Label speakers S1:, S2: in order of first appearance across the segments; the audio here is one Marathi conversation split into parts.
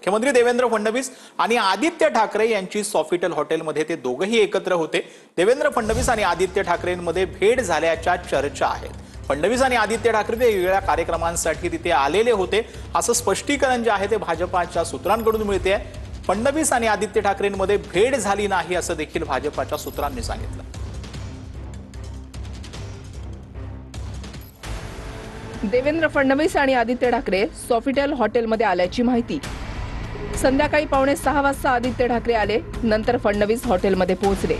S1: मुख्यमंत्री देवेंद्र फडणवीस आणि आदित्य ठाकरे यांची सॉफिटल हॉटेलमध्ये ते दोघंही एकत्र होते। देवेंद्र फडणवीस आणि आदित्य ठाकरेंमध्ये भेट झाल्याच्या चर्चा आहेत। फडणवीस आणि आदित्य ठाकरे वेगवेगळ्या कार्यक्रमांसाठी तिथे आलेले होते असं स्पष्टीकरण जे आहे ते भाजपाच्या सूत्रांकडून मिळते। फडणवीस आणि आदित्य ठाकरेंमध्ये भेट झाली नाही असं देखील भाजपाच्या सूत्रांनी सांगितलं।
S2: देवेंद्र फडणवीस आणि आदित्य ठाकरे सॉफिटल हॉटेलमध्ये आल्याची माहिती। संध्याकाळी 5:45 वाजता आदित्य ठाकरे आले, नंतर फडणवीस हॉटेलमध्ये पोहोचले।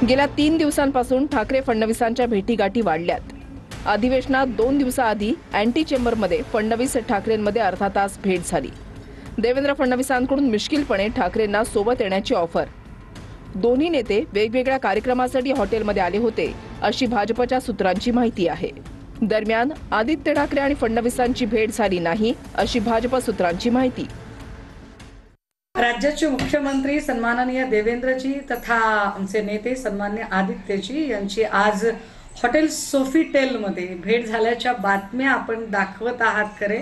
S2: गेल्या 3 दिवसांपासून ठाकरे फडणवीसांच्या भेटीगाठी वाढल्यात। अधिवेशनात 2 दिवसाआधी अँटी चेंबरमध्ये फडणवीस ठाकरेंमध्ये अर्धा तास भेट झाली। देवेंद्र फडणवीसांकडून मिश्किलपणे ठाकरेंना सोबत येण्याची ऑफर। दोन्ही नेते वेगवेगळ्या कार्यक्रमासाठी हॉटेलमध्ये आले होते अशी भाजपच्या सूत्रांची माहिती आहे। दरम्यान आदित्य ठाकरे आणि फडणवीसांची भेट झाली नाही अशी भाजप सूत्रांची माहिती।
S3: राज्याचे मुख्यमंत्री सन्माननीय देवेंद्रजी तथा आमचे नेते सन्मान्य आदित्यजी यांची आज हॉटेल सोफिटेलमध्ये भेट झाल्याच्या बातम्या आपण दाखवत आहात खरे,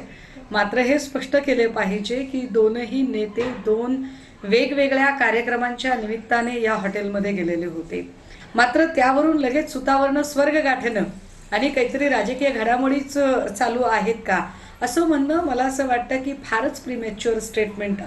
S3: मात्र हे स्पष्ट केले पाहिजे की दोनही नेते 2 वेगवेगळ्या कार्यक्रमांच्या निमित्ताने या हॉटेलमध्ये गेलेले होते। मात्र त्यावरून लगेच सुतावरनं स्वर्ग गाठणं आणि काहीतरी राजकीय घडामोडीच चालू आहेत का असं म्हणणं मला असं वाटतं की फारच प्रीमॅच्युअर स्टेटमेंट